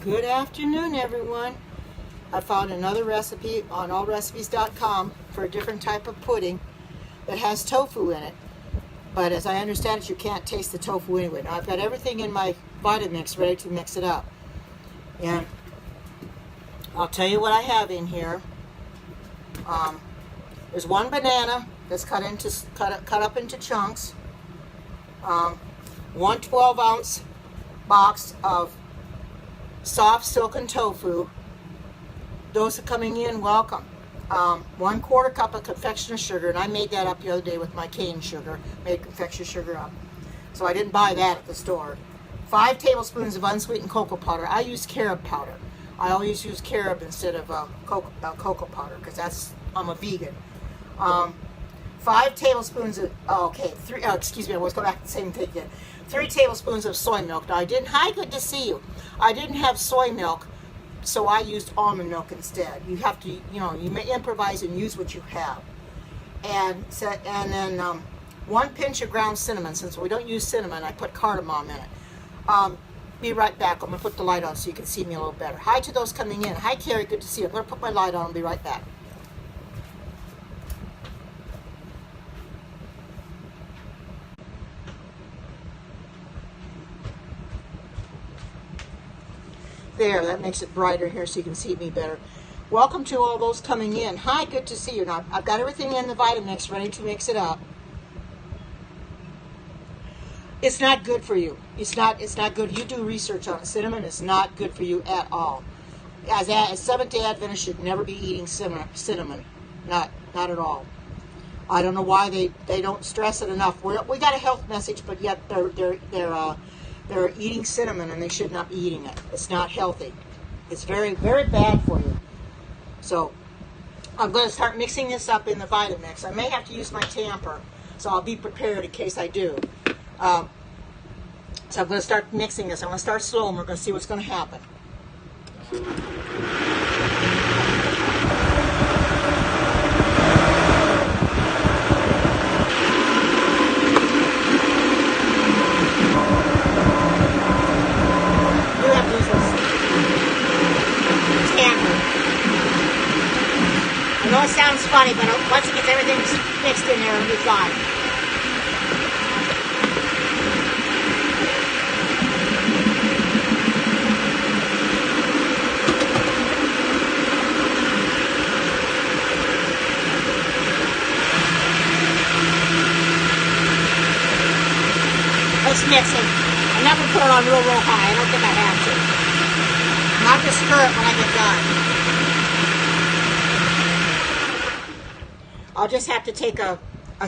Good afternoon, everyone. I found another recipe on allrecipes.com for a different type of pudding that has tofu in it. But as I understand it, you can't taste the tofu anyway. Now I've got everything in my Vitamix ready to mix it up. And I'll tell you what I have in here. There's one banana that's cut up into chunks. One 12-ounce box of soft silken tofu. Those are coming in, welcome. 1/4 cup of confectioner's sugar, and I made that up the other day with my cane sugar. Made confectioner's sugar up, so I didn't buy that at the store. 5 tablespoons of unsweetened cocoa powder. I use carob powder. I always use carob instead of cocoa powder because I'm a vegan. 5 tablespoons of excuse me, I was going back to the same thing again. 3 tablespoons of soy milk. Now hi, good to see you. I didn't have soy milk, so I used almond milk instead. You have to, you may improvise and use what you have. And then 1 pinch of ground cinnamon. Since we don't use cinnamon, I put cardamom in it. Be right back. I'm going to put the light on so you can see me a little better. Hi to those coming in. Hi, Carrie. Good to see you. I'm going to put my light on and be right back. There, that makes it brighter here so you can see me better. Welcome to all those coming in. Hi, good to see you. Now, I've got everything in the Vitamix ready to mix it up. It's not good for you. It's not good. You do research on it. Cinnamon is not good for you at all. As Seventh-day Adventists should never be eating cinnamon. Not at all. I don't know why they don't stress it enough. We got a health message, but yet they're eating cinnamon and they should not be eating it. It's not healthy. It's very, very bad for you. So I'm going to start mixing this up in the Vitamix. I may have to use my tamper, so I'll be prepared in case I do. So I'm going to start mixing this. I'm going to start slow and we're going to see what's going to happen. I know it sounds funny, but once it gets everything mixed in there, it'll be fine. Let's mix it. I never put it on real high. I don't think I have to. Not to stir it when I get done. I'll just have to take a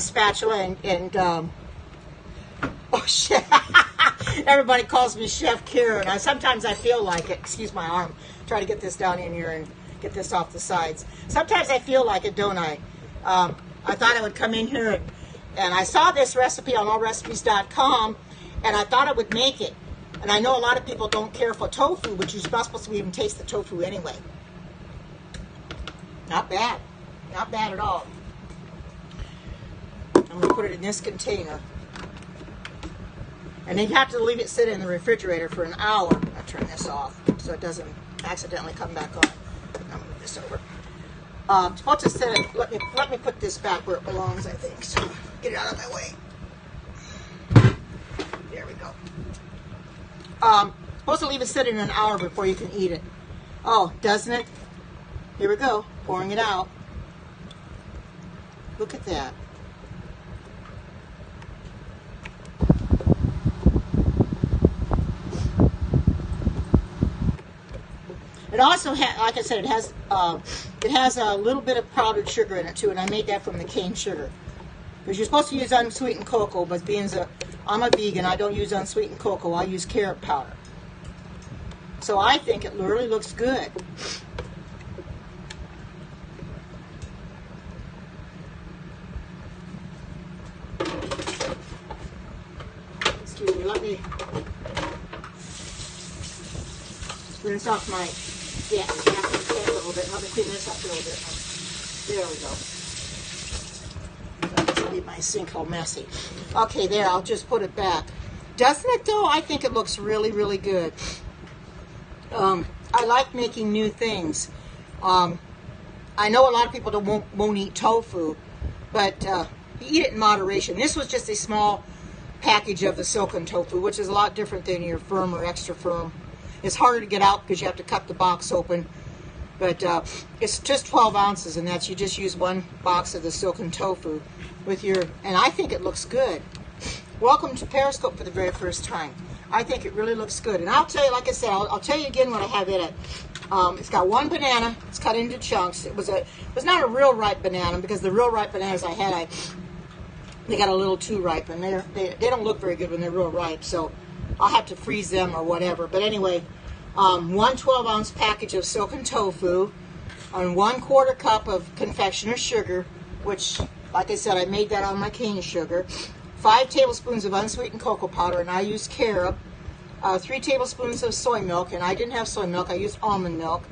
spatula and oh shit. Everybody calls me Chef Karen. Sometimes I feel like it. Excuse my arm. Try to get this down in here and get this off the sides. Sometimes I feel like it, don't I? I thought I would come in here and I saw this recipe on allrecipes.com and I thought I would make it. And I know a lot of people don't care for tofu, which you're not supposed to even taste the tofu anyway. Not bad. Not bad at all. I'm going to put it in this container. And then you have to leave it sit in the refrigerator for an hour. I'll turn this off so it doesn't accidentally come back on. I'll move this over. Supposed to set it, let me put this back where it belongs, I think. So get it out of my way. There we go. Supposed to leave it sit in an hour before you can eat it. Oh, doesn't it? Here we go. Pouring it out. Look at that. It also has, like I said, it has a little bit of powdered sugar in it too, and I made that from the cane sugar. Because you're supposed to use unsweetened cocoa, but being I'm a vegan, I don't use unsweetened cocoa. I use carob powder. So I think it really looks good. Excuse me, let me rinse off my gas a little bit. Let me clean this up a little bit. There we go. Let's leave my sink all messy. Okay, there, I'll just put it back. Doesn't it though? I think it looks really, really good. I like making new things. I know a lot of people won't eat tofu, but eat it in moderation. This was just a small package of the silken tofu, which is a lot different than your firm or extra firm. It's harder to get out because you have to cut the box open, but it's just 12 ounces, and you just use one box of the silken tofu with your, and I think it looks good. Welcome to Periscope for the very first time. I think it really looks good, and I'll tell you, like I said, I'll tell you again what I have in it. It's got one banana. It's cut into chunks. It was not a real ripe banana, because the real ripe bananas I had, they got a little too ripe, and they don't look very good when they're real ripe. So I'll have to freeze them or whatever. But anyway, one 12-ounce package of silken tofu, and 1/4 cup of confectioner's sugar, which, like I said, I made that on my cane sugar. 5 tablespoons of unsweetened cocoa powder, and I used carob. 3 tablespoons of soy milk, and I didn't have soy milk, I used almond milk,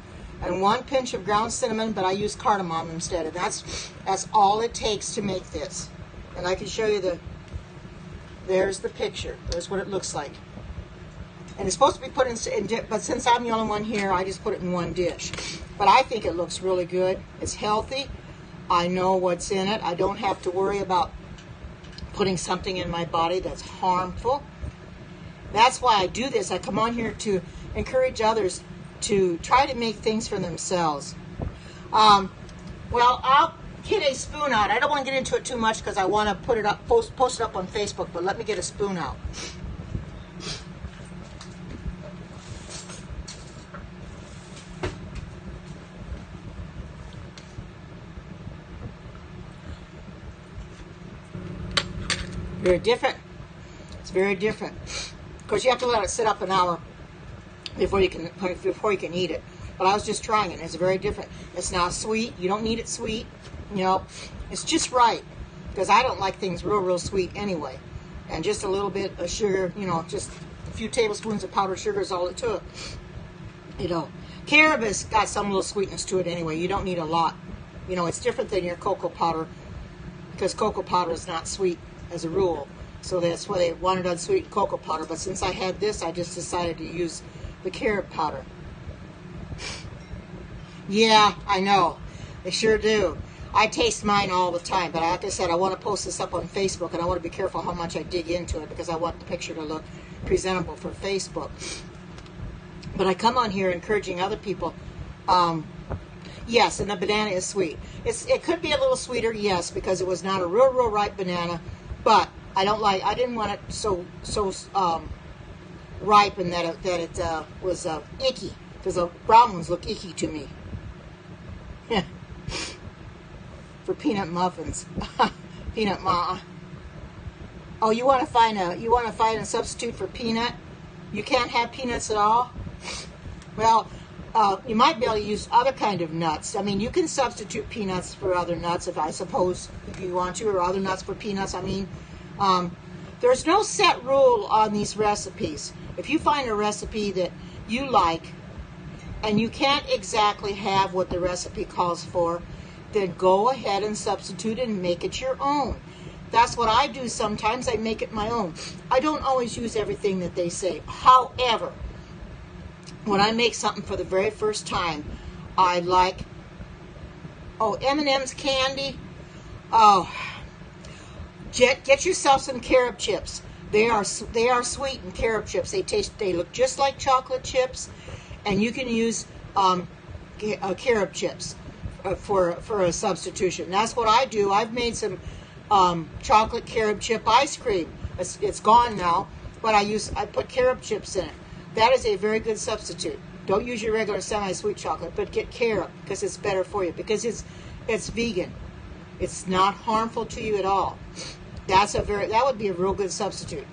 and 1 pinch of ground cinnamon, but I used cardamom instead, and that's all it takes to make this. And I can show you there's the picture. There's what it looks like. And it's supposed to be put in, but since I'm the only one here, I just put it in one dish. But I think it looks really good. It's healthy. I know what's in it. I don't have to worry about putting something in my body that's harmful. That's why I do this. I come on here to encourage others to try to make things for themselves. Well, I'll get a spoon out. I don't want to get into it too much because I want to put it up, post it up on Facebook, but let me get a spoon out. Very different. It's very different. Because you have to let it sit up an hour before you can eat it. But I was just trying it. It's very different. It's not sweet. You don't need it sweet. You know, it's just right. Because I don't like things real sweet anyway. And just a little bit of sugar, you know, just a few tablespoons of powdered sugar is all it took. You know, carob has got some little sweetness to it anyway. You don't need a lot. You know, it's different than your cocoa powder, because cocoa powder is not sweet as a rule. So that's why they wanted unsweetened cocoa powder. But since I had this, I just decided to use the carob powder. Yeah, I know. They sure do. I taste mine all the time. But like I said, I want to post this up on Facebook, and I want to be careful how much I dig into it, because I want the picture to look presentable for Facebook. But I come on here encouraging other people. Yes, and the banana is sweet. It could be a little sweeter, yes, because it was not a real ripe banana. But I didn't want it so ripe and that it was icky, because the brown ones look icky to me. For peanut muffins, peanut ma. Oh, you want to find a substitute for peanut? You can't have peanuts at all. Well, you might be able to use other kind of nuts. I mean, you can substitute peanuts for other nuts, if you want to, or other nuts for peanuts. I mean, there's no set rule on these recipes. If you find a recipe that you like and you can't exactly have what the recipe calls for, then go ahead and substitute it and make it your own. That's what I do sometimes. I make it my own. I don't always use everything that they say. However, when I make something for the very first time, I like, M&M's candy. Oh, get yourself some carob chips. They are sweetened carob chips. They look just like chocolate chips, and you can use carob chips for a substitution. That's what I do. I've made some chocolate carob chip ice cream. It's gone now, but I put carob chips in it. That is a very good substitute. Don't use your regular semi-sweet chocolate, but get carob, because it's better for you, because it's vegan. It's not harmful to you at all. That would be a real good substitute.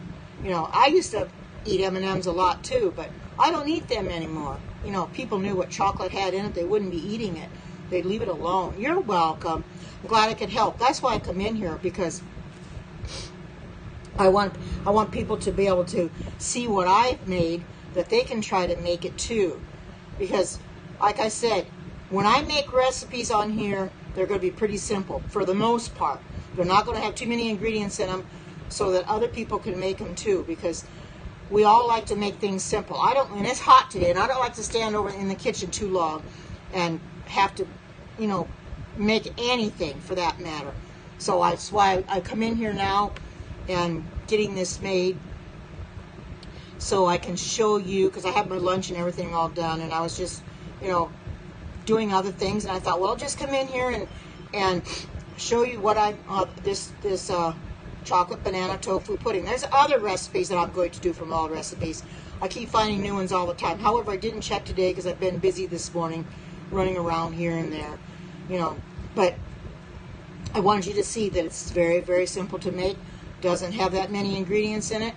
You know, I used to eat M&Ms a lot too, but I don't eat them anymore. You know, people knew what chocolate had in it, they wouldn't be eating it. They'd leave it alone. You're welcome. I'm glad I could help. That's why I come in here, because I want people to be able to see what I've made, that they can try to make it too. Because, like I said, when I make recipes on here, they're going to be pretty simple for the most part. They're not going to have too many ingredients in them, so that other people can make them too. Because we all like to make things simple. And it's hot today, and I don't like to stand over in the kitchen too long and have to, you know, make anything for that matter. So that's why I come in here now and getting this made so I can show you, because I have my lunch and everything all done, and I was just, you know, doing other things, and I thought, well, I'll just come in here and show you what this chocolate banana tofu pudding. There's other recipes that I'm going to do from All Recipes. I keep finding new ones all the time. However, I didn't check today because I've been busy this morning running around here and there, you know, but I wanted you to see that it's very, very simple to make. Doesn't have that many ingredients in it.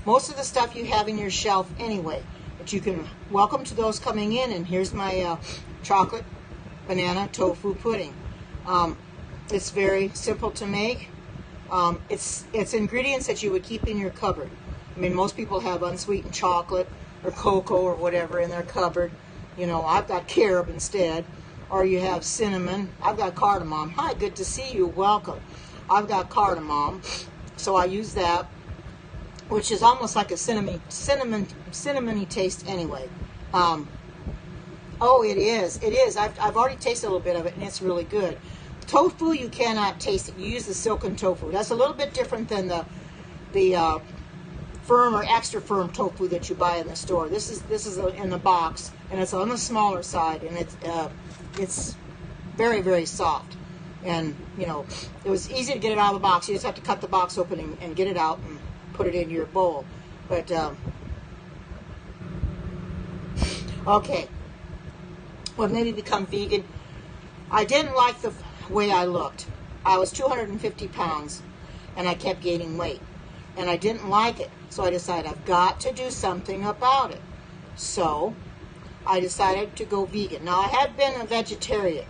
Most of the stuff you have in your shelf anyway, but you can welcome to those coming in. And here's my chocolate banana tofu pudding. It's very simple to make. It's ingredients that you would keep in your cupboard. I mean, most people have unsweetened chocolate or cocoa or whatever in their cupboard. You know, I've got carob instead. Or you have cinnamon. I've got cardamom. Hi, good to see you. Welcome. I've got cardamom, so I use that, which is almost like a cinnamony taste anyway. Oh, it is. It is. I've already tasted a little bit of it, and it's really good. Tofu, you cannot taste it. You use the silken tofu. That's a little bit different than the firm or extra firm tofu that you buy in the store. This is in the box, and it's on the smaller side, and it's very, very soft. And, you know, it was easy to get it out of the box. You just have to cut the box open and get it out and put it in your bowl. But, okay. What made me become vegan? I didn't like the way I looked. I was 250 pounds, and I kept gaining weight. And I didn't like it. So I decided I've got to do something about it. So I decided to go vegan. Now, I had been a vegetarian,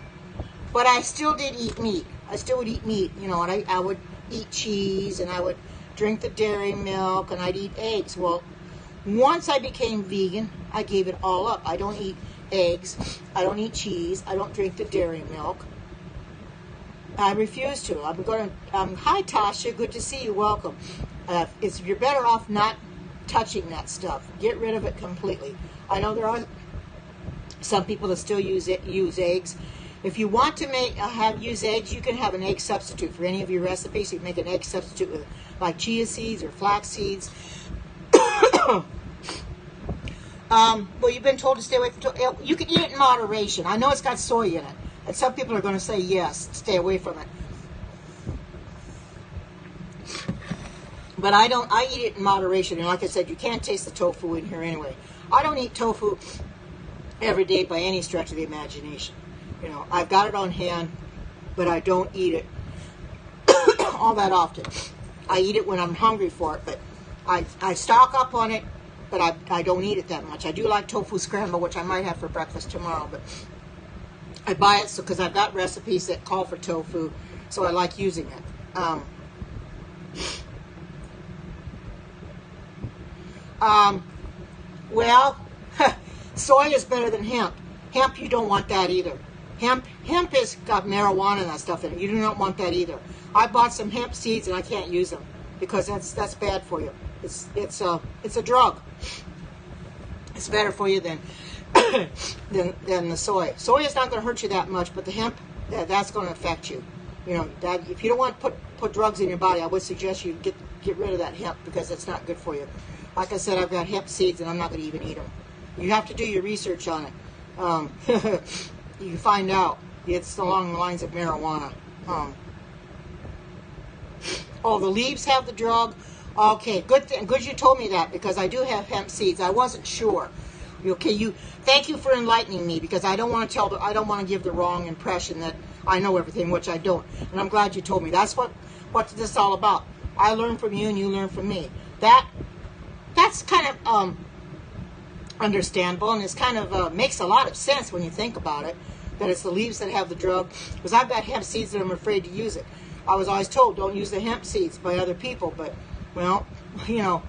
but I still did eat meat. I still would eat meat, you know, and I would eat cheese, and I would drink the dairy milk, and I'd eat eggs. Well, once I became vegan, I gave it all up. I don't eat eggs. I don't eat cheese. I don't drink the dairy milk. I refuse to. Hi, Tasha. Good to see you. Welcome. You're better off not touching that stuff. Get rid of it completely. I know there are some people that still use eggs. If you want to use eggs, you can have an egg substitute for any of your recipes. You can make an egg substitute with like chia seeds or flax seeds. Well, you've been told to stay away from tofu. You can eat it in moderation. I know it's got soy in it, and some people are going to say yes, stay away from it. But I don't. I eat it in moderation, and like I said, you can't taste the tofu in here anyway. I don't eat tofu every day by any stretch of the imagination. You know, I've got it on hand, but I don't eat it all that often. I eat it when I'm hungry for it, but I stock up on it, but I don't eat it that much. I do like tofu scramble, which I might have for breakfast tomorrow, but I buy it because I've got recipes that call for tofu, so I like using it. Well, soy is better than hemp. Hemp, you don't want that either. Hemp has got marijuana and that stuff in it. You do not want that either. I bought some hemp seeds and I can't use them because that's bad for you. It's a drug. It's better for you than the soy. Soy is not going to hurt you that much, but the hemp, that's going to affect you. You know, if you don't want to put drugs in your body, I would suggest you get rid of that hemp because it's not good for you. Like I said, I've got hemp seeds and I'm not going to even eat them. You have to do your research on it. You can find out. It's along the lines of marijuana. Oh, the leaves have the drug. Okay, good you told me that because I do have hemp seeds. I wasn't sure. Okay, thank you for enlightening me because I don't want to give the wrong impression that I know everything, which I don't. And I'm glad you told me. That's what this is all about. I learn from you and you learn from me. That's kind of understandable, and it's kind of makes a lot of sense when you think about it, that it's the leaves that have the drug, because I've got hemp seeds and I'm afraid to use it. I was always told don't use the hemp seeds by other people, but, well, you know,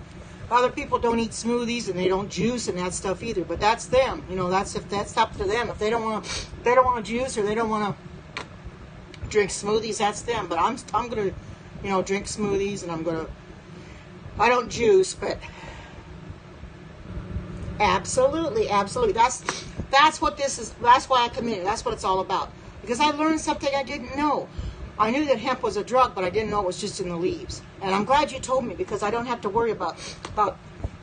other people don't eat smoothies and they don't juice and that stuff either, but that's them. You know, that's up to them. If they don't want to juice or they don't want to drink smoothies, that's them. But I'm going to, you know, drink smoothies, and I don't juice, but Absolutely, absolutely. That's what this is. That's why I committed. That's what it's all about. Because I learned something I didn't know. I knew that hemp was a drug, but I didn't know it was just in the leaves. And I'm glad you told me, because I don't have to worry about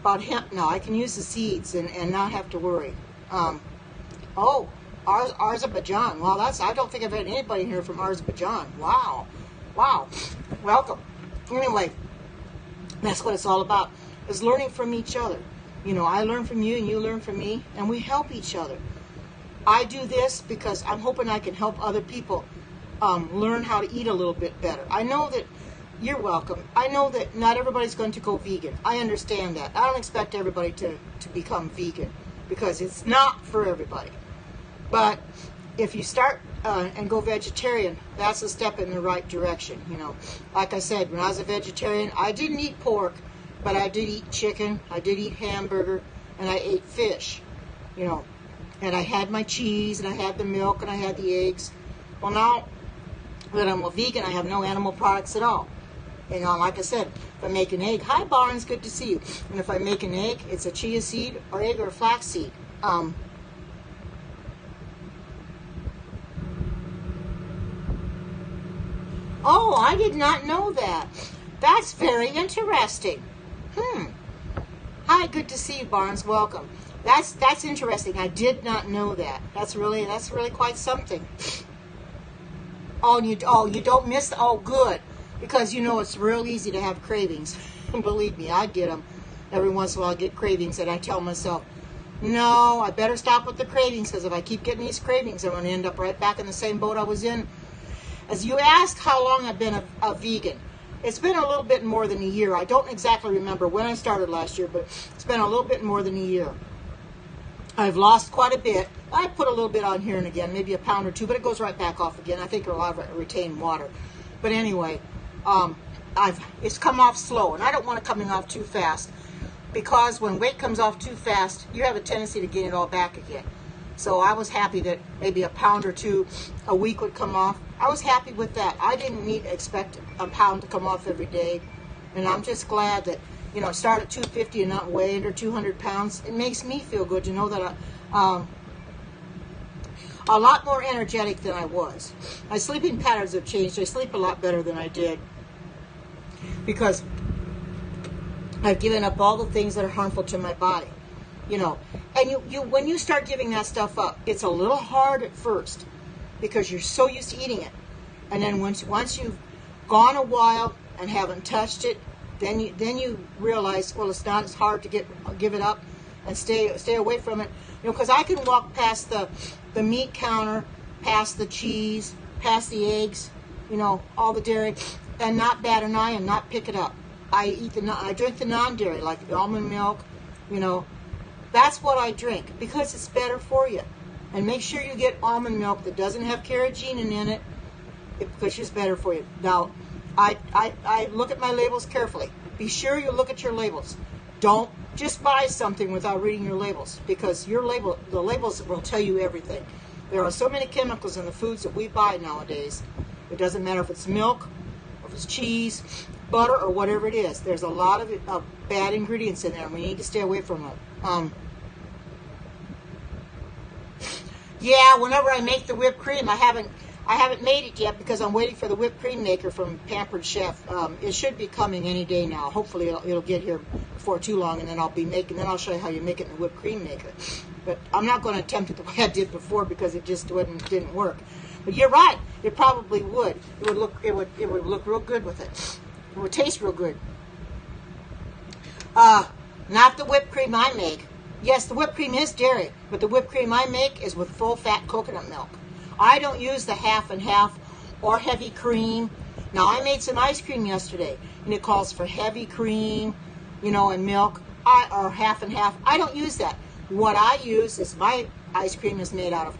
hemp now. I can use the seeds and not have to worry. Oh, Azerbaijan. Well, I don't think I've had anybody here from Azerbaijan. Wow, wow. Welcome. Anyway, that's what it's all about. Is learning from each other. You know, I learn from you and you learn from me, and we help each other. I do this because I'm hoping I can help other people learn how to eat a little bit better. I know that you're welcome. I know that not everybody's going to go vegan. I understand that. I don't expect everybody to become vegan, because it's not for everybody. But if you start and go vegetarian, that's a step in the right direction. You know, like I said, when I was a vegetarian, I didn't eat pork, but I did eat chicken, I did eat hamburger, and I ate fish. You know, and I had my cheese, and I had the milk, and I had the eggs. Well, now that I'm a vegan, I have no animal products at all. You know, like I said, if I make an egg, hi Barnes, good to see you. And if I make an egg, it's a chia seed or egg or flax seed. Oh, I did not know that. That's very interesting. Hi, good to see you, Barnes. Welcome. That's interesting. I did not know that. That's really quite something. Oh, you don't miss. Oh, good, because you know it's real easy to have cravings. Believe me, I get them every once in a while. I get cravings, and I tell myself, no, I better stop with the cravings, because if I keep getting these cravings, I'm going to end up right back in the same boat I was in. As you asked how long I've been a vegan, it's been a little bit more than a year. I don't exactly remember when I started last year, but it's been a little bit more than a year. I've lost quite a bit. I put a little bit on here and again, maybe a pound or two, but it goes right back off again. I think a lot of it retained water. But anyway, it's come off slow, and I don't want it coming off too fast, because when weight comes off too fast, you have a tendency to gain it all back again. So I was happy that maybe a pound or two a week would come off. I was happy with that. I didn't expect a pound to come off every day, and I'm just glad that, you know, start at 250 and not weigh under 200 pounds. It makes me feel good to know that I'm a lot more energetic than I was. My sleeping patterns have changed. I sleep a lot better than I did, because I've given up all the things that are harmful to my body. You know, and you when you start giving that stuff up, it's a little hard at first, because you're so used to eating it. And then once you've gone a while and haven't touched it, then you realize, well, it's not as hard to give it up and stay away from it. You know, because I can walk past the meat counter, past the cheese, past the eggs, you know, all the dairy, and not bat an eye and not pick it up. I drink the non-dairy, like the almond milk, you know. That's what I drink, because it's better for you. And make sure you get almond milk that doesn't have carrageenan in it, because it's better for you. Now, I look at my labels carefully. Be sure you look at your labels. Don't just buy something without reading your labels, because the labels will tell you everything. There are so many chemicals in the foods that we buy nowadays. It doesn't matter if it's milk, or if it's cheese, butter, or whatever it is. There's a lot of bad ingredients in there, and we need to stay away from them. Yeah, whenever I make the whipped cream, I haven't made it yet, because I'm waiting for the whipped cream maker from Pampered Chef. It should be coming any day now. Hopefully it'll get here before too long, and then I'll show you how you make it in the whipped cream maker. But I'm not going to attempt it the way I did before, because it just didn't work. But you're right, it probably would. It would look real good with it. It would taste real good. Not the whipped cream I make. Yes, the whipped cream is dairy, but the whipped cream I make is with full-fat coconut milk. I don't use the half and half or heavy cream. Now, I made some ice cream yesterday, and it calls for heavy cream, you know, and milk, or half and half. I don't use that. What I use is, my ice cream is made out of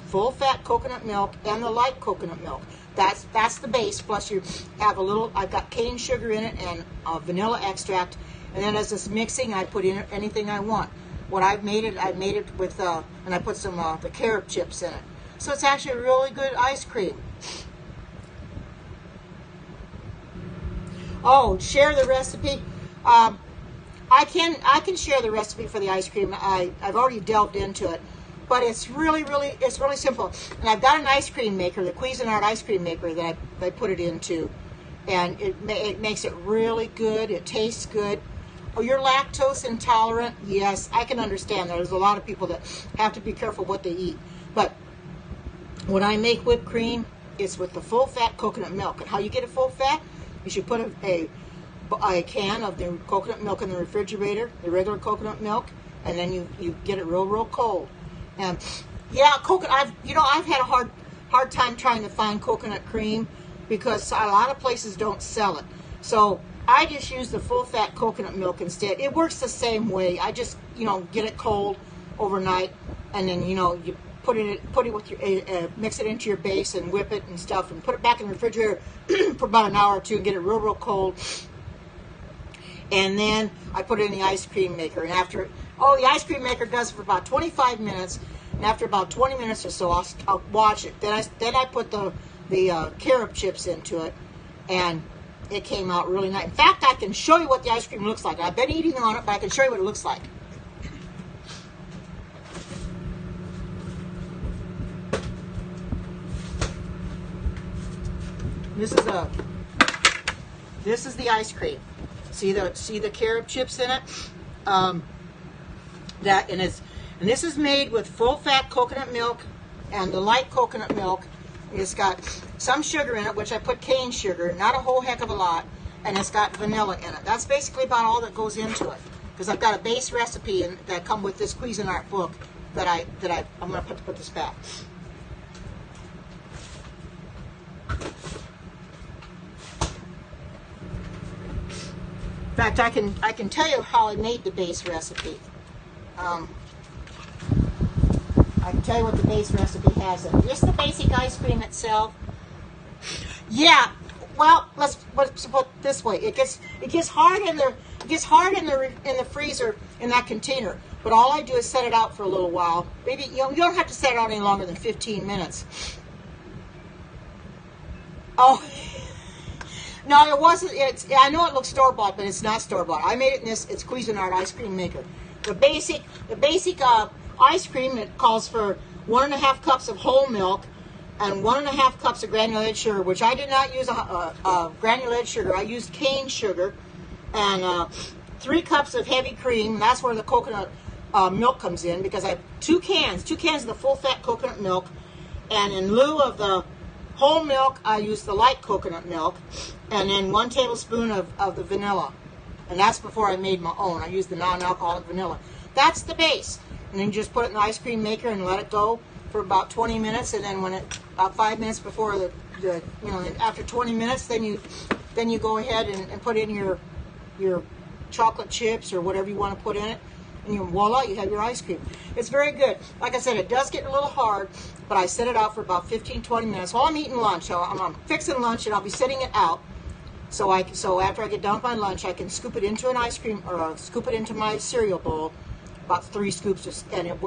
full-fat coconut milk and the light coconut milk. That's the base, plus you have I've got cane sugar in it and vanilla extract, and then as this mixing, I put in anything I want. What I made it with, and I put some the carob chips in it. So it's actually a really good ice cream. Oh, share the recipe. I can share the recipe for the ice cream. I've already delved into it, but it's really simple. And I've got an ice cream maker, the Cuisinart ice cream maker that I put it into, and it makes it really good. It tastes good. Oh, you're lactose intolerant? Yes, I can understand that. There's a lot of people that have to be careful what they eat. But when I make whipped cream, it's with the full fat coconut milk. And how you get a full fat? You should put a can of the coconut milk in the refrigerator, the regular coconut milk, and then you get it real cold. And yeah, I've had a hard time trying to find coconut cream because a lot of places don't sell it. So I just use the full fat coconut milk instead. It works the same way. I just get it cold overnight, and then you put it with your mix it into your base and whip it and stuff, and put it back in the refrigerator for about an hour or two and get it real cold. And then I put it in the ice cream maker, and the ice cream maker does it for about 25 minutes, and after about 20 minutes or so, I'll watch it. Then I put the carob chips into it, and it came out really nice. In fact, I can show you what the ice cream looks like. I've been eating on it, but I can show you what it looks like. This is the ice cream. See the carob chips in it? This is made with full fat coconut milk and the light coconut milk. It's got some sugar in it, which I put cane sugar, not a whole heck of a lot, and it's got vanilla in it. That's basically about all that goes into it. Because I've got a base recipe that come with this Cuisinart book that I'm going to put this back. In fact, I can tell you how I made the base recipe. I can tell you what the base recipe has in it. Just the basic ice cream itself. Yeah. Well, let's put it this way. It gets hard in the freezer in that container. But all I do is set it out for a little while. Maybe you don't have to set it out any longer than 15 minutes. Oh. No, it wasn't. I know it looks store-bought, but it's not store-bought. I made it in it's Cuisinart ice cream maker. The basic ice cream, it calls for 1.5 cups of whole milk and 1.5 cups of granulated sugar, which I did not use granulated sugar. I used cane sugar, and 3 cups of heavy cream. That's where the coconut milk comes in, because I have 2 cans of the full-fat coconut milk, and in lieu of the whole milk, I use the light coconut milk, and then 1 tablespoon of the vanilla. And that's before I made my own. I used the non-alcoholic vanilla. That's the base. And then you just put it in the ice cream maker and let it go for about 20 minutes. And then about 5 minutes before after 20 minutes, then you go ahead and put in your chocolate chips or whatever you want to put in it. And voila, you have your ice cream. It's very good. Like I said, it does get a little hard, but I set it out for about 15-20 minutes. While I'm eating lunch, I'm fixing lunch, and I'll be setting it out. So after I get done with my lunch, I can scoop it into an ice cream, or scoop it into my cereal bowl, about 3 scoops, and it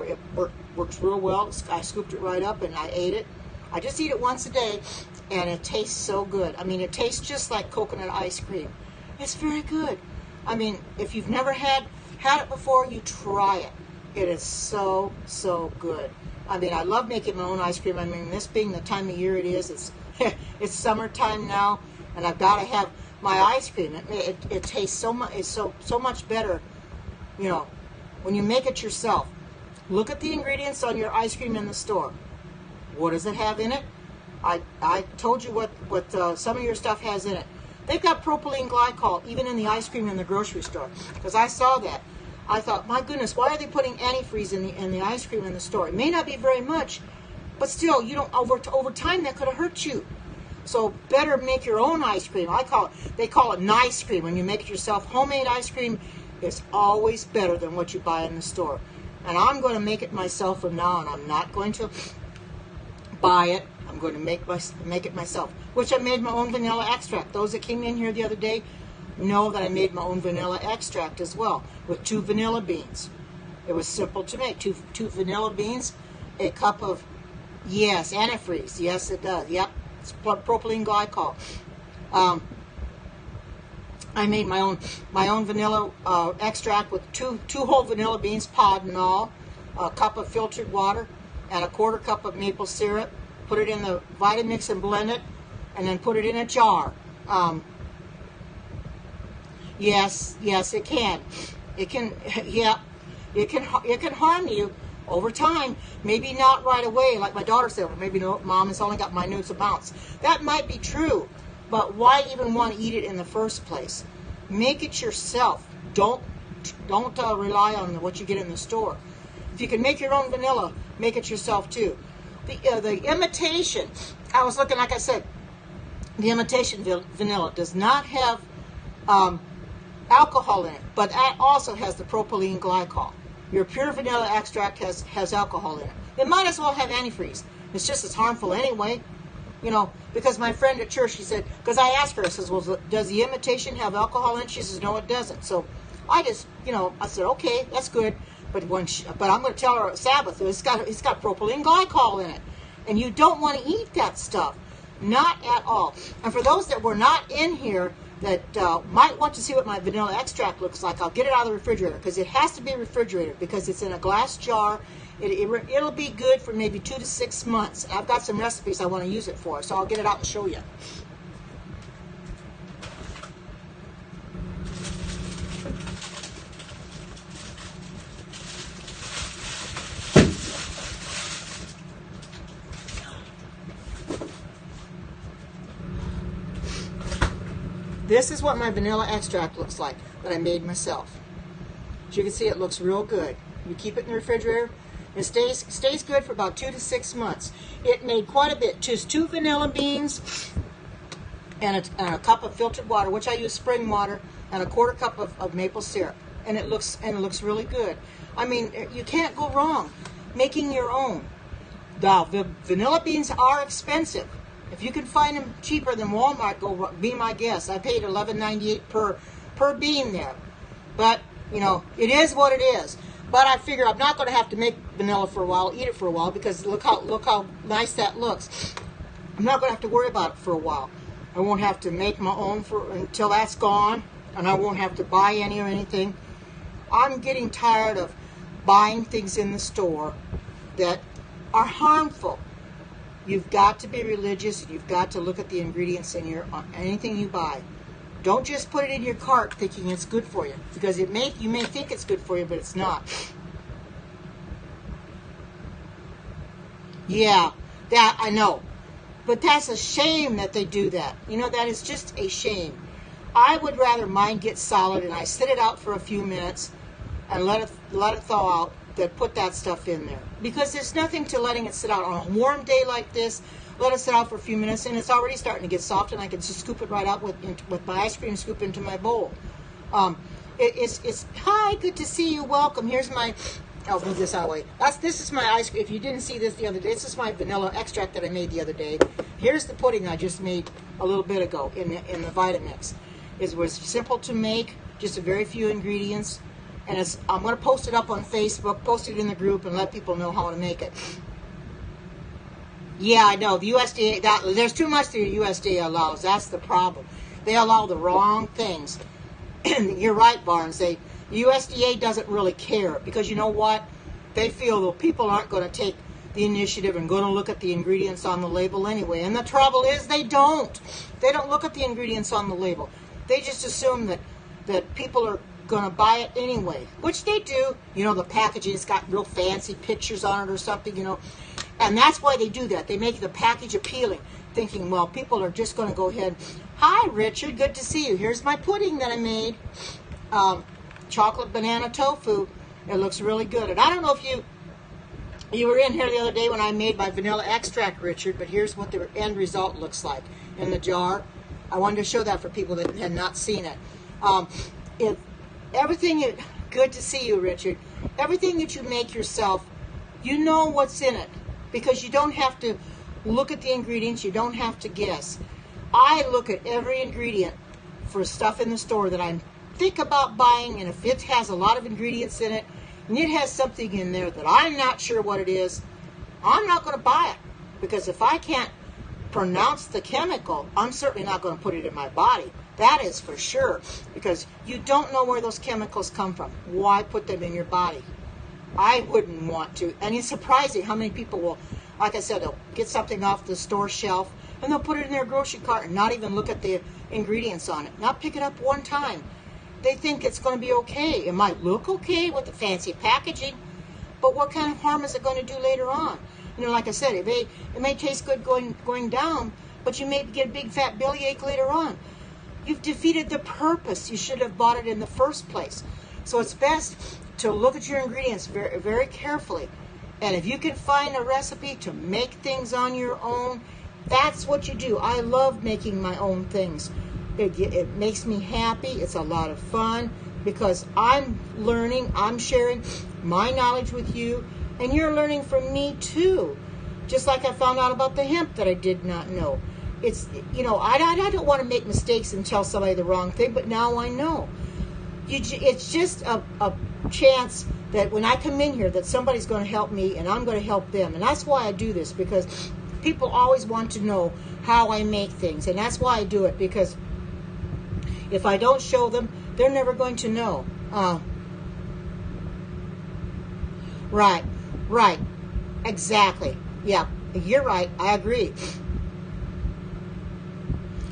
works real well. I scooped it right up, and I ate it. I just eat it once a day, and it tastes so good. I mean, it tastes just like coconut ice cream. It's very good. I mean, if you've never had it before, you try it. It is so good. I mean, I love making my own ice cream. I mean, this being the time of year it is, it's summertime now, and I've got to have my ice cream. It tastes so much. It's so much better, when you make it yourself. Look at the ingredients on your ice cream in the store. What does it have in it? I told you what some of your stuff has in it. They've got propylene glycol even in the ice cream in the grocery store, because I saw that. I thought, my goodness, why are they putting antifreeze in the ice cream in the store? It may not be very much, but still, over time that could have hurt you. So better make your own ice cream. They call it nice cream when you make it yourself. Homemade ice cream is always better than what you buy in the store. And I'm going to make it myself from now on. I'm not going to buy it. I'm going to make it myself, which I made my own vanilla extract. Those that came in here the other day know that I made my own vanilla extract as well, with 2 vanilla beans. It was simple to make. Two vanilla beans, a cup of, yes, antifreeze. Yes, it does. Yep, it's propylene glycol. I made my own vanilla extract with two whole vanilla beans, pod and all, a cup of filtered water, and a quarter cup of maple syrup. Put it in the Vitamix and blend it, and then put it in a jar. Yes, it can. It can, yeah, it can harm you over time. Maybe not right away, like my daughter said. Well, maybe no, Mom, it's only got minute amounts. That might be true, but why even want to eat it in the first place? Make it yourself. Don't rely on what you get in the store. If you can make your own vanilla, make it yourself too. The imitation, I was looking, like I said, the imitation vanilla does not have alcohol in it, but that also has the propylene glycol. Your pure vanilla extract has alcohol in it. It might as well have antifreeze. It's just as harmful anyway. You know, because my friend at church, she said, because I asked her, I says, well, does the imitation have alcohol in it? She says, no, it doesn't. So I just, I said, okay, that's good. But I'm going to tell her Sabbath, it's got propylene glycol in it, and you don't want to eat that stuff, not at all. And for those that were not in here that might want to see what my vanilla extract looks like, I'll get it out of the refrigerator, because it has to be refrigerated because it's in a glass jar. It'll be good for maybe 2 to 6 months. I've got some recipes I want to use it for, so I'll get it out and show you. This is what my vanilla extract looks like that I made myself. As you can see, it looks real good. You keep it in the refrigerator. It stays good for about 2 to 6 months. It made quite a bit. Just 2 vanilla beans and a cup of filtered water, which I use spring water, and a quarter cup of maple syrup. And it looks really good. I mean, you can't go wrong making your own. The vanilla beans are expensive. If you can find them cheaper than Walmart, be my guest. I paid $11.98 per bean there. But, it is what it is. But I figure I'm not going to have to make vanilla for a while, eat it for a while, because look how nice that looks. I'm not going to have to worry about it for a while. I won't have to make my own until that's gone, and I won't have to buy any or anything. I'm getting tired of buying things in the store that are harmful. You've got to be religious, and you've got to look at the ingredients in anything you buy. Don't just put it in your cart thinking it's good for you, because you may think it's good for you, but it's not. Yeah, that I know. But that's a shame that they do that. That is just a shame. I would rather mine get solid and I sit it out for a few minutes and let it thaw out than put that stuff in there. Because there's nothing to letting it sit out on a warm day like this. Let it sit out for a few minutes, and it's already starting to get soft, and I can just scoop it right out with my ice cream scoop into my bowl. It's hi, good to see you. Welcome. Here's my. I'll move this out of the way. This is my ice cream. If you didn't see this the other day, this is my vanilla extract that I made the other day. Here's the pudding I just made a little bit ago in the Vitamix. It was simple to make, just a very few ingredients, and I'm going to post it up on Facebook, post it in the group, and let people know how to make it. Yeah, I know. The USDA, there's too much the USDA allows. That's the problem. They allow the wrong things. You're right, Barnes. The USDA doesn't really care, because you know what? They feel that people aren't going to take the initiative and going to look at the ingredients on the label anyway. And the trouble is they don't. They don't look at the ingredients on the label. They just assume that people are going to buy it anyway, which they do. The packaging's got real fancy pictures on it or something, And that's why they do that. They make the package appealing, thinking, well, people are just going to go ahead. Hi, Richard. Good to see you. Here's my pudding that I made. Chocolate banana tofu. It looks really good. And I don't know if you were in here the other day when I made my vanilla extract, Richard, but here's what the end result looks like in the jar. I wanted to show that for people that had not seen it. Good to see you, Richard. Everything that you make yourself, you know what's in it, because you don't have to look at the ingredients. You don't have to guess. I look at every ingredient for stuff in the store that I think about buying, and if it has a lot of ingredients in it, and it has something in there that I'm not sure what it is, I'm not going to buy it, because if I can't pronounce the chemical, I'm certainly not going to put it in my body. That is for sure, because you don't know where those chemicals come from. Why put them in your body? I wouldn't want to. And it's surprising how many people will, like I said, they'll get something off the store shelf and they'll put it in their grocery cart and not even look at the ingredients on it. Not pick it up one time. They think it's going to be okay. It might look okay with the fancy packaging, but what kind of harm is it going to do later on? You know, like I said, it may taste good going down, but you may get a big fat bellyache later on. You've defeated the purpose. You should have bought it in the first place. So it's best to look at your ingredients very, very carefully. And if you can find a recipe to make things on your own, that's what you do. I love making my own things. It makes me happy. It's a lot of fun because I'm learning, I'm sharing my knowledge with you, and you're learning from me too. Just like I found out about the hemp that I did not know. It's, you know, I don't want to make mistakes and tell somebody the wrong thing, but now I know. It's just a chance that when I come in here that somebody's going to help me and I'm going to help them. And that's why I do this, because people always want to know how I make things. And that's why I do it, because if I don't show them, they're never going to know. Right. Exactly. Yeah, you're right. I agree.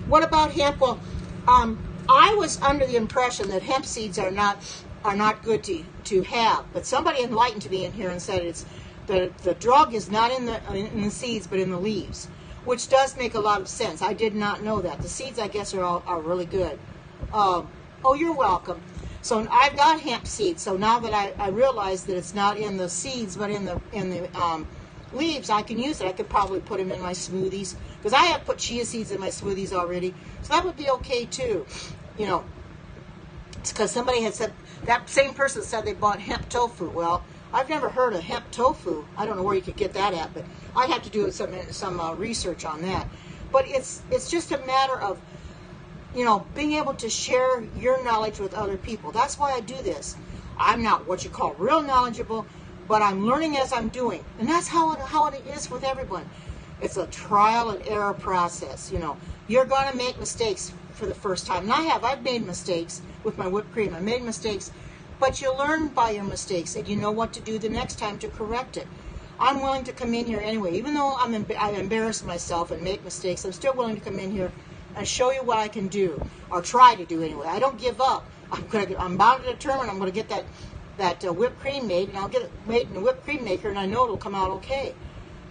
What about hemp? Well, I was under the impression that hemp seeds are not good to have, but somebody enlightened me in here and said it's the drug is not in the seeds but in the leaves, which does make a lot of sense. I did not know that. The seeds, I guess, are really good. Oh, you're welcome. So I've got hemp seeds. So now that I realize that it's not in the seeds but in the leaves, I can use it. I could probably put them in my smoothies, because I have put chia seeds in my smoothies already, so that would be okay too. You know, it's because somebody had said, that same person said they bought hemp tofu. Well, I've never heard of hemp tofu. I don't know where you could get that at, but I'd have to do some research on that. But it's just a matter of, you know, being able to share your knowledge with other people. That's why I do this. I'm not what you call real knowledgeable, but I'm learning as I'm doing. And that's how it is with everyone. It's a trial and error process. You know, you're going to make mistakes for the first time. And I've made mistakes with my whipped cream. I made mistakes, but you learn by your mistakes and you know what to do the next time to correct it. I'm willing to come in here anyway. Even though I embarrass myself and make mistakes, I'm still willing to come in here and show you what I can do, or try to do anyway. I don't give up. I'm bound and determined I'm going to get that whipped cream made, and I'll get it made in a whipped cream maker, and I know it'll come out okay.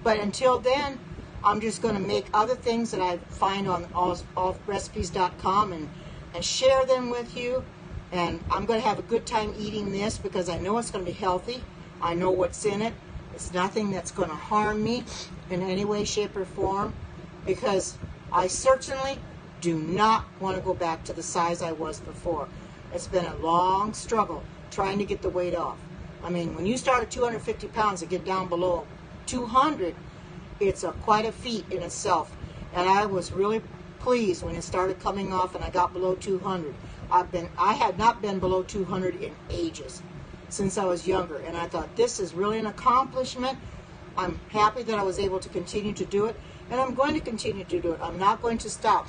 But until then, I'm just going to make other things that I find on allrecipes.com and share them with you. And I'm going to have a good time eating this because I know it's going to be healthy. I know what's in it. It's nothing that's going to harm me in any way, shape, or form, because I certainly do not want to go back to the size I was before. It's been a long struggle trying to get the weight off. I mean, when you start at 250 pounds and get down below 200, it's quite a feat in itself. And I was really pleased when it started coming off and I got below 200. I had not been below 200 in ages, since I was younger. And I thought, this is really an accomplishment. I'm happy that I was able to continue to do it. And I'm going to continue to do it. I'm not going to stop.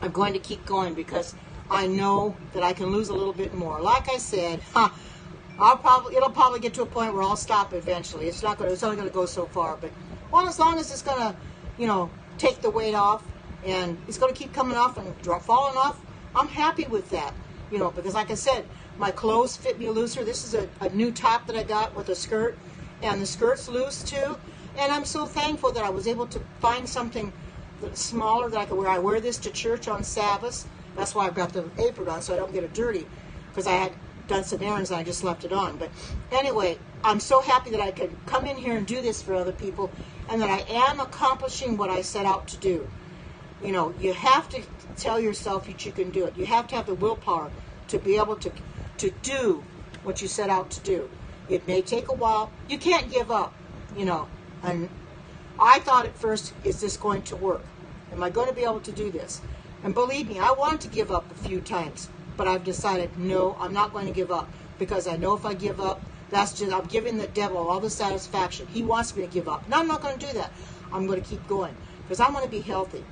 I'm going to keep going because I know that I can lose a little bit more. Like I said, it'll probably get to a point where I'll stop eventually. It's only going to go so far. But well, as long as it's going to, you know, take the weight off and it's going to keep coming off and falling off, I'm happy with that. You know, because like I said, my clothes fit me looser. This is a new top that I got with a skirt, and the skirt's loose too. And I'm so thankful that I was able to find something smaller that I could wear. I wear this to church on Sabbath. That's why I've got the apron on, so I don't get it dirty, because I had done some errands and I just left it on. But anyway, I'm so happy that I could come in here and do this for other people, and that I am accomplishing what I set out to do. You know, you have to tell yourself that you can do it. You have to have the willpower to be able to do what you set out to do. It may take a while. You can't give up, you know. And I thought at first, is this going to work? Am I going to be able to do this? And believe me, I wanted to give up a few times, but I've decided, no, I'm not going to give up, because I know if I give up, I'm giving the devil all the satisfaction. He wants me to give up. And I'm not going to do that. I'm going to keep going, because I want to be healthy.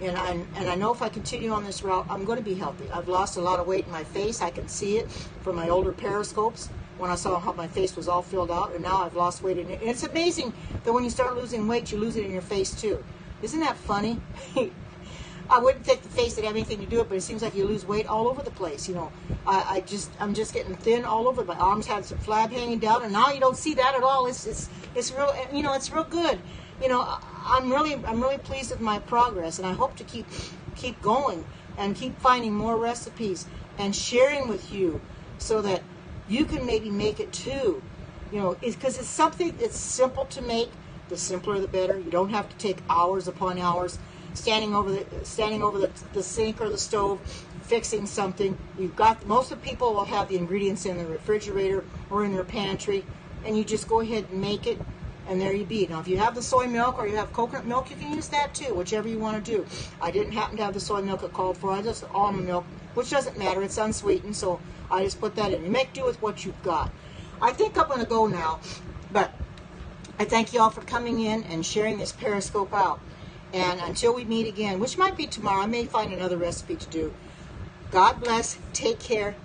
And I know if I continue on this route, I'm going to be healthy. I've lost a lot of weight in my face. I can see it from my older periscopes when I saw how my face was all filled out. And now I've lost weight in it. And it's amazing that when you start losing weight, you lose it in your face too. Isn't that funny? I wouldn't think the face would have anything to do with it, but it seems like you lose weight all over the place. You know, I'm just getting thin all over. My arms had some flab hanging down, and now you don't see that at all. It's real. You know, it's real good. You know, I'm really pleased with my progress, and I hope to keep going and keep finding more recipes and sharing with you so that you can maybe make it too. You know, because it's something that's simple to make. The simpler, the better. You don't have to take hours upon hours standing over the sink or the stove fixing something. You've got, most of the people will have the ingredients in the refrigerator or in their pantry, and you just go ahead and make it, and there you be. Now, if you have the soy milk or you have coconut milk, you can use that too, whichever you want to do. I didn't happen to have the soy milk it called for. I just almond milk, which doesn't matter. It's unsweetened, so I just put that in. You make do with what you've got. I think I'm going to go now, but I thank you all for coming in and sharing this Periscope out. And until we meet again, which might be tomorrow, I may find another recipe to do. God bless. Take care.